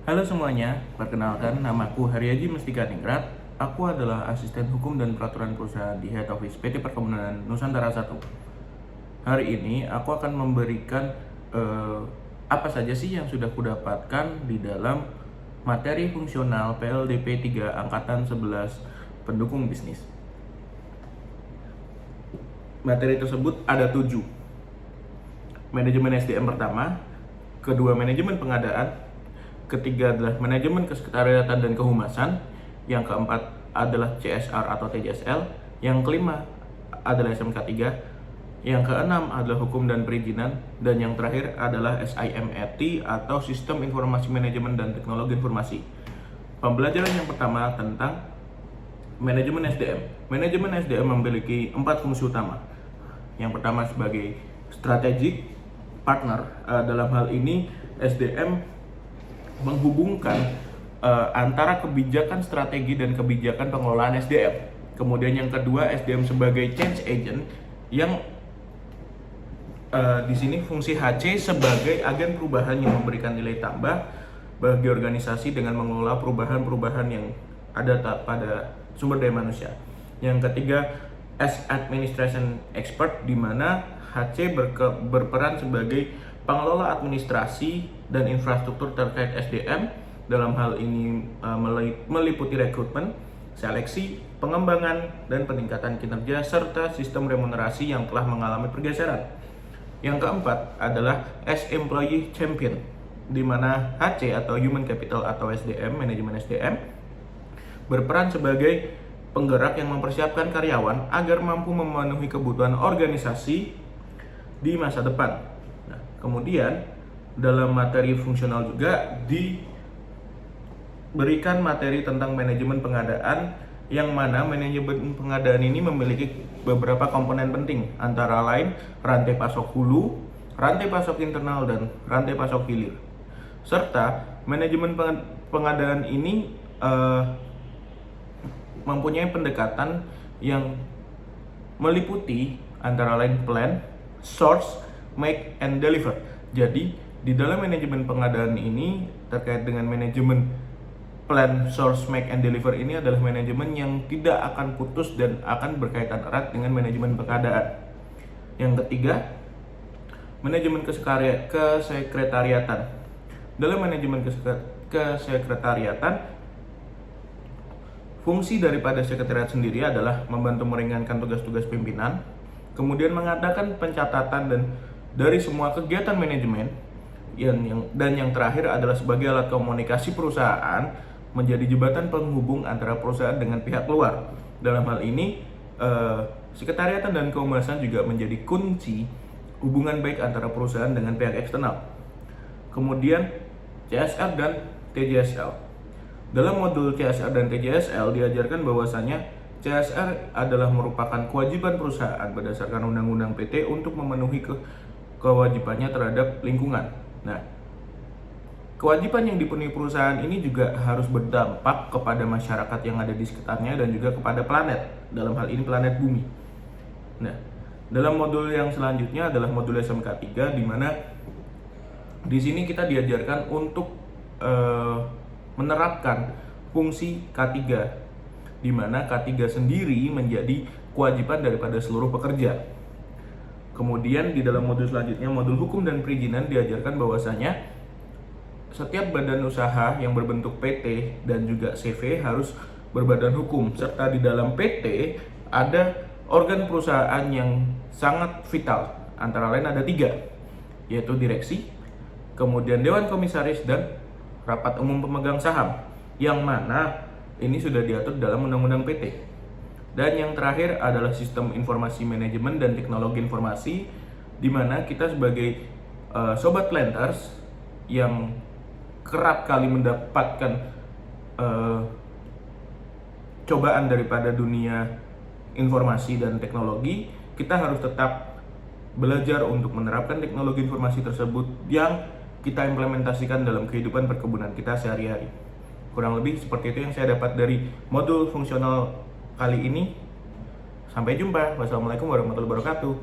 Halo semuanya, perkenalkan namaku Haryaji Mestika Ningrat. Aku adalah asisten hukum dan peraturan perusahaan di Head Office PT Perkebunan Nusantara 1. Hari ini aku akan memberikan eh, apa saja sih yang sudah kudapatkan di dalam materi fungsional PLDP 3 Angkatan 11 pendukung bisnis. Materi tersebut ada 7. Manajemen SDM pertama, kedua manajemen pengadaan, ketiga adalah manajemen kesekretariatan dan kehumasan, yang keempat adalah CSR atau TJSL, yang kelima adalah SMK 3, yang keenam adalah hukum dan perizinan, dan yang terakhir adalah SIMET atau Sistem Informasi Manajemen dan Teknologi Informasi. Pembelajaran yang pertama tentang manajemen SDM. Manajemen SDM memiliki 4 fungsi utama. Yang pertama sebagai strategic partner. Dalam hal ini SDM menghubungkan antara kebijakan strategi dan kebijakan pengelolaan SDM. Kemudian yang kedua, SDM sebagai change agent yang di sini fungsi HC sebagai agen perubahan yang memberikan nilai tambah bagi organisasi dengan mengelola perubahan-perubahan yang ada pada sumber daya manusia. Yang ketiga, as administration expert, di mana HC berperan sebagai pengelola administrasi dan infrastruktur terkait SDM. Dalam hal ini meliputi rekrutmen, seleksi, pengembangan, dan peningkatan kinerja, serta sistem remunerasi yang telah mengalami pergeseran. Yang keempat adalah as employee champion, di mana HC atau human capital atau SDM, manajemen SDM, berperan sebagai penggerak yang mempersiapkan karyawan agar mampu memenuhi kebutuhan organisasi di masa depan. Nah, kemudian dalam materi fungsional juga diberikan materi tentang manajemen pengadaan, yang mana manajemen pengadaan ini memiliki beberapa komponen penting, antara lain rantai pasok hulu, rantai pasok internal, dan rantai pasok hilir. Serta manajemen pengadaan ini mempunyai pendekatan yang meliputi antara lain plan, source, make, and deliver. Jadi di dalam manajemen pengadaan ini terkait dengan manajemen plan, source, make, and deliver ini adalah manajemen yang tidak akan putus dan akan berkaitan erat dengan manajemen pengadaan. Yang ketiga, manajemen kesekretariatan. Dalam manajemen kesekretariatan, fungsi daripada sekretariat sendiri adalah membantu meringankan tugas-tugas pimpinan, kemudian mengadakan pencatatan dan dari semua kegiatan manajemen, dan yang terakhir adalah sebagai alat komunikasi perusahaan, menjadi jembatan penghubung antara perusahaan dengan pihak luar. Dalam hal ini, sekretariatan dan kehumasan juga menjadi kunci hubungan baik antara perusahaan dengan pihak eksternal. Kemudian CSR dan TJSL. Dalam modul CSR dan TJSL diajarkan bahwasanya CSR adalah merupakan kewajiban perusahaan berdasarkan Undang-Undang PT untuk memenuhi kewajibannya terhadap lingkungan. Nah, kewajiban yang dipenuhi perusahaan ini juga harus berdampak kepada masyarakat yang ada di sekitarnya dan juga kepada planet, dalam hal ini planet bumi. Nah, dalam modul yang selanjutnya adalah modul SMK 3, di mana di sini kita diajarkan untuk menerapkan fungsi K3, di mana K3 sendiri menjadi kewajiban daripada seluruh pekerja. Kemudian di dalam modul selanjutnya, modul hukum dan perizinan, diajarkan bahwasanya setiap badan usaha yang berbentuk PT dan juga CV harus berbadan hukum, serta di dalam PT ada organ perusahaan yang sangat vital, antara lain ada 3, yaitu direksi, kemudian dewan komisaris, dan rapat umum pemegang saham, yang mana ini sudah diatur dalam Undang-Undang PT. Dan yang terakhir adalah sistem informasi manajemen dan teknologi informasi, di mana kita sebagai sobat planters yang kerap kali mendapatkan cobaan daripada dunia informasi dan teknologi, kita harus tetap belajar untuk menerapkan teknologi informasi tersebut yang kita implementasikan dalam kehidupan perkebunan kita sehari-hari. Kurang lebih seperti itu yang saya dapat dari modul fungsional kali ini. Sampai jumpa. Wassalamualaikum warahmatullahi wabarakatuh.